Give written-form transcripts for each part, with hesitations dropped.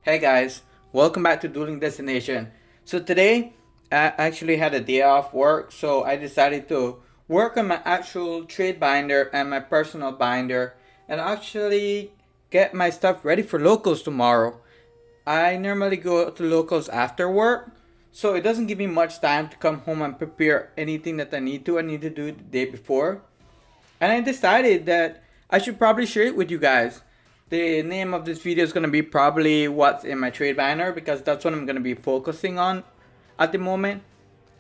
Hey guys, welcome back to Dueling Destination. So today I actually had a day off work, so I decided to work on my actual trade binder and my personal binder and actually get my stuff ready for locals tomorrow. I normally go to locals after work, so it doesn't give me much time to come home and prepare anything that I need to do the day before. And I decided that I should probably share it with you guys. The name of this video is going to be probably what's in my trade banner because that's what I'm going to be focusing on at the moment.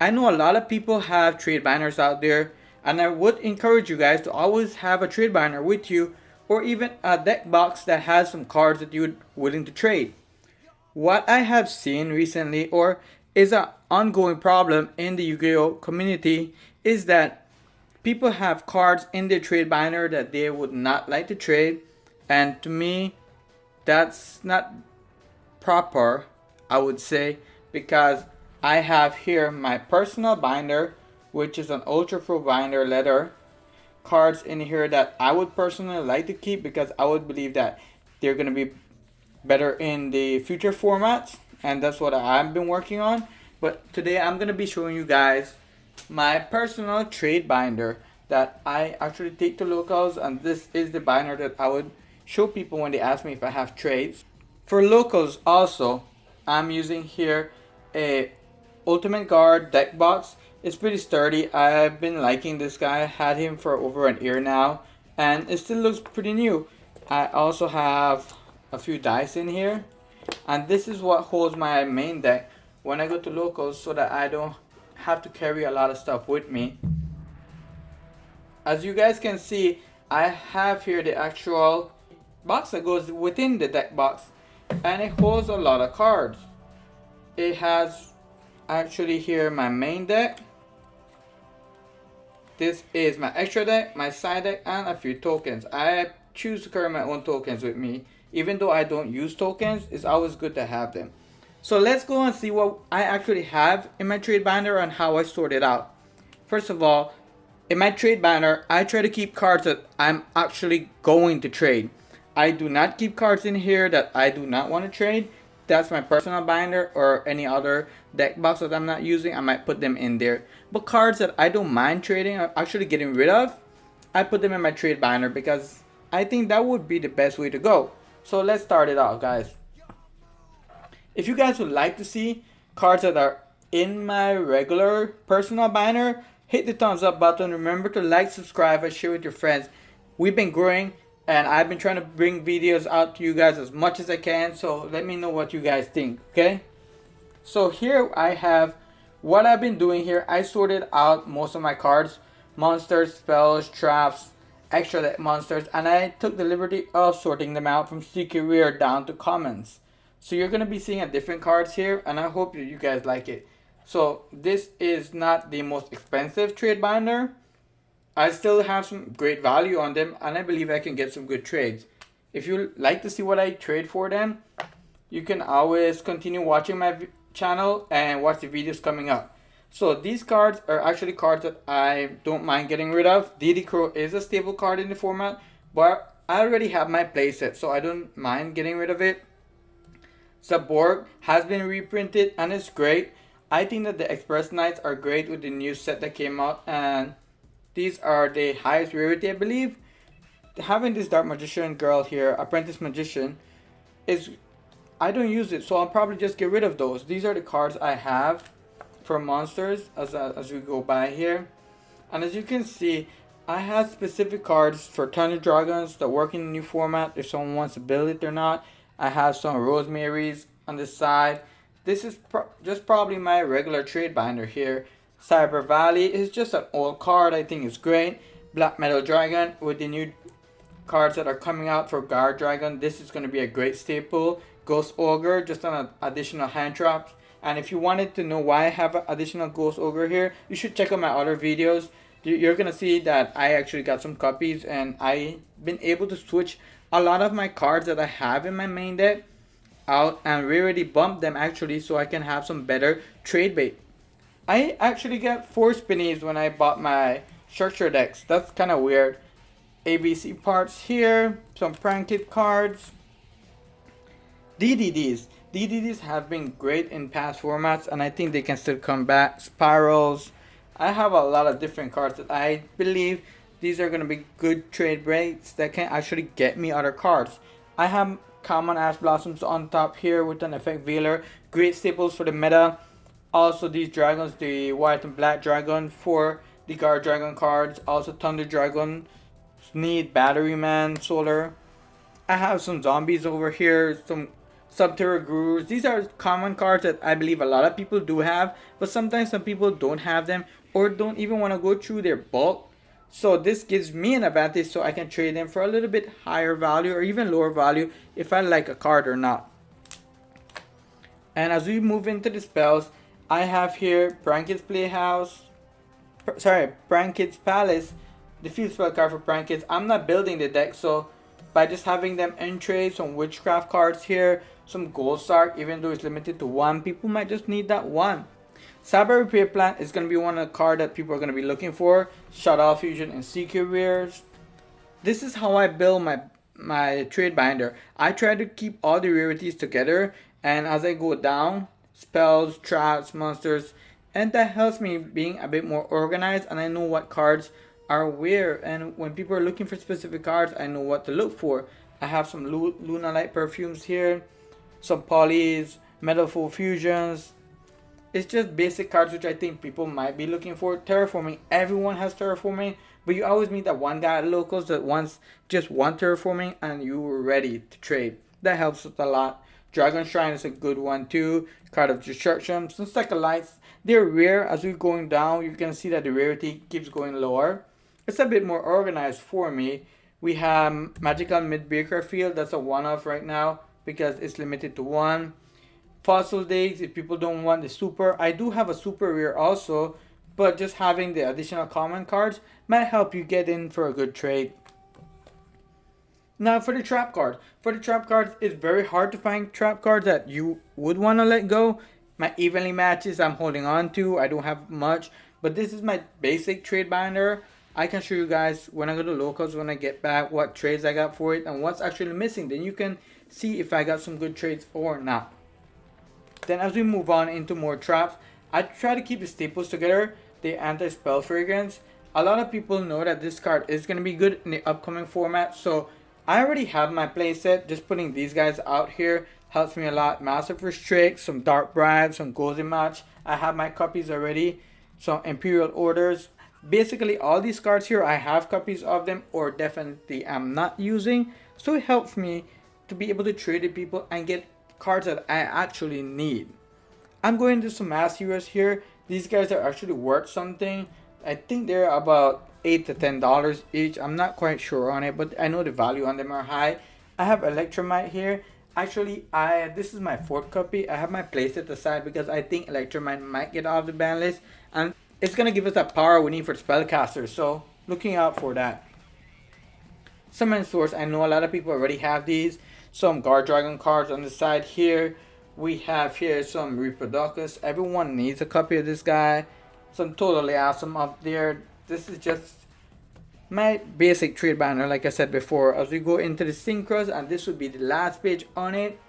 I know a lot of people have trade banners out there, and I would encourage you guys to always have a trade banner with you or even a deck box that has some cards that you're willing to trade. What I have seen recently, or is an ongoing problem in the Yu-Gi-Oh community, is that people have cards in their trade binder that they would not like to trade, and to me, that's not proper, I would say, because I have here my personal binder, which is an Ultra Pro binder leather. Cards in here that I would personally like to keep because I would believe that they're going to be better in the future formats, and that's what I've been working on. But today I'm going to be showing you guys my personal trade binder that I actually take to locals, and this is the binder that I would show people when they ask me if I have trades. For locals also, I'm using here a Ultimate Guard deck box. It's pretty sturdy. I've been liking this guy. I had him for over an year now, and it still looks pretty new. I also have a few dice in here, and this is what holds my main deck when I go to locals so that I don't have to carry a lot of stuff with me. As you guys can see, I have here the actual box that goes within the deck box, and it holds a lot of cards. It has actually here my main deck. This is my extra deck, my side deck, and a few tokens. I choose to carry my own tokens with me. Even though I don't use tokens, it's always good to have them. So let's go and see what I actually have in my trade binder and how I sort it out. First of all, in my trade banner, I try to keep cards that I'm actually going to trade. I do not keep cards in here that I do not want to trade. That's my personal binder, or any other deck box that I'm not using, I might put them in there. But cards that I don't mind trading or actually getting rid of, I put them in my trade binder because I think that would be the best way to go. So let's start it out, guys. If you guys would like to see cards that are in my regular personal binder, hit the thumbs up button. Remember to like, subscribe, and share with your friends. We've been growing, and I've been trying to bring videos out to you guys as much as I can. So let me know what you guys think, okay? So here I have what I've been doing here. I sorted out most of my cards: monsters, spells, traps, extra deck monsters, and I took the liberty of sorting them out from secret rare down to commons. So you're going to be seeing a different cards here, and I hope you guys like it. So this is not the most expensive trade binder. I still have some great value on them, and I believe I can get some good trades. If you like to see what I trade for them, you can always continue watching my channel and watch the videos coming up. So these cards are actually cards that I don't mind getting rid of. DD Crow is a stable card in the format, but I already have my playset, so I don't mind getting rid of it. Zaborg has been reprinted and it's great. I think that the Express Knights are great with the new set that came out, and these are the highest rarity, I believe. Having this Dark Magician girl here, Apprentice Magician, is, I don't use it, so I'll probably just get rid of those. These are the cards I have for monsters as we go by here. And as you can see, I have specific cards for Thunder Dragons that work in the new format if someone wants to build it or not. I have some Rosemary's on the side. This is just probably my regular trade binder here. Cyber Valley is just an old card. I think it's great. Black Metal Dragon with the new cards that are coming out for Guard Dragon. This is going to be a great staple. Ghost Ogre, just an additional hand traps. And if you wanted to know why I have an additional Ghost Ogre here, you should check out my other videos. You're going to see that I actually got some copies, and I've been able to switch a lot of my cards that I have in my main deck out and rarity bump them actually so I can have some better trade bait. I actually got 4 spinnies when I bought my structure decks. That's kind of weird. ABC parts here, some prank kit cards, DDDs. DDDs have been great in past formats, and I think they can still come back. Spirals. I have a lot of different cards that I believe these are going to be good trade breaks that can actually get me other cards. I have common Ash Blossoms on top here with an Effect Veiler. Great staples for the meta. Also these dragons, the white and black dragon for the guard dragon cards. Also Thunder Dragon. Need Battery Man, Solar. I have some zombies over here, some Subterra Gurus. These are common cards that I believe a lot of people do have, but sometimes some people don't have them or don't even want to go through their bulk. So this gives me an advantage so I can trade them for a little bit higher value or even lower value if I like a card or not. And as we move into the spells, I have here Prankit's Playhouse, Prankit's Palace, the field spell card for Prankits. I'm not building the deck, so by just having them in trade, some witchcraft cards here, some gold star, even though it's limited to one, people might just need that one. Cyber Repair Plan is going to be one of the cards that people are going to be looking for. Shadow Fusion and Secret Rares. This is how I build my trade binder. I try to keep all the rarities together, and as I go down, spells, traps, monsters, and that helps me being a bit more organized, and I know what cards are where, and when people are looking for specific cards, I know what to look for. I have some Luna Light perfumes here, some polys, Metalful Fusions. It's just basic cards which I think people might be looking for. Terraforming, everyone has terraforming, but you always meet that one guy at locals that wants just one terraforming and you're ready to trade. That helps us a lot. Dragon Shrine is a good one too. Card of Destruction. Some Cycle Lights, they're rare. As we're going down, you can see that the rarity keeps going lower. It's a bit more organized for me. We have Magical Midbreaker Field. That's a one-off right now because it's limited to one. Fossil Days, if people don't want the super. I do have a super rare also, but just having the additional common cards might help you get in for a good trade. Now for the trap card. For the trap cards, it's very hard to find trap cards that you would want to let go. My evenly matches I'm holding on to. I don't have much, but this is my basic trade binder. I can show you guys when I go to locals, when I get back, what trades I got for it and what's actually missing. Then you can see if I got some good trades or not. Then as we move on into more traps, I try to keep the staples together. The Anti-Spell Fragrance. A lot of people know that this card is going to be good in the upcoming format. So I already have my playset. Just putting these guys out here helps me a lot. Massive Restrict, some Dark Bride, some Golden Match. I have my copies already. Some Imperial Orders. Basically all these cards here, I have copies of them or definitely I'm not using. So it helps me to be able to trade with people and get cards that I actually need. I'm going to some Mass Heroes here. These guys are actually worth something. I think they're about $8 to $10 each. I'm not quite sure on it, but I know the value on them are high. I have Electromite here. Actually, this is my fourth copy. I have my playset aside because I think Electromite might get off the ban list, and it's gonna give us that power we need for spellcasters. So looking out for that. Summon Source. I know a lot of people already have these. Some Guard Dragon cards on the side here. We have here some Reproducus. Everyone needs a copy of this guy. Some Totally Awesome up there. This is just my basic trade banner, like I said before. As we go into the Synchros, and this would be the last page on it.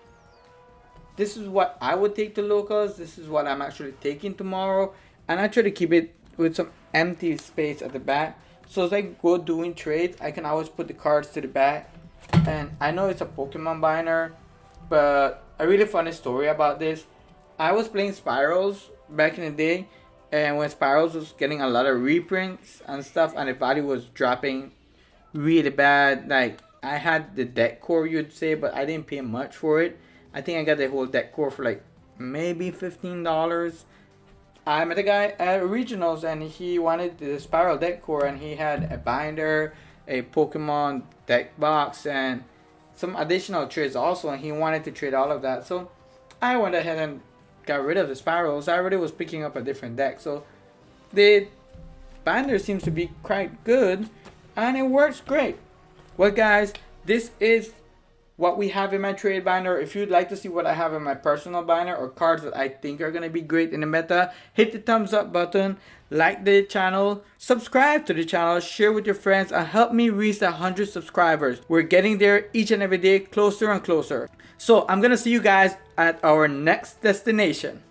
This is what I would take to locals. This is what I'm actually taking tomorrow. And I try to keep it with some empty space at the back. So as I go doing trades, I can always put the cards to the back. And I know it's a Pokemon binder, but a really funny story about this. I was playing Spirals back in the day, and when Spirals was getting a lot of reprints and stuff, and the value was dropping really bad. Like, I had the deck core, you'd say, but I didn't pay much for it. I think I got the whole deck core for like maybe $15. I met a guy at Regionals, and he wanted the Spiral deck core, and he had a binder, a Pokemon deck box, and some additional trades also, and he wanted to trade all of that. So I went ahead and got rid of the Spirals. I already was picking up a different deck, so the binder seems to be quite good and it works great. Well guys, this is what we have in my trade binder. If you'd like to see what I have in my personal binder or cards that I think are going to be great in the meta, hit the thumbs up button, like the channel, subscribe to the channel, share with your friends, and help me reach 100 subscribers. We're getting there each and every day, closer and closer. So I'm going to see you guys at our next destination.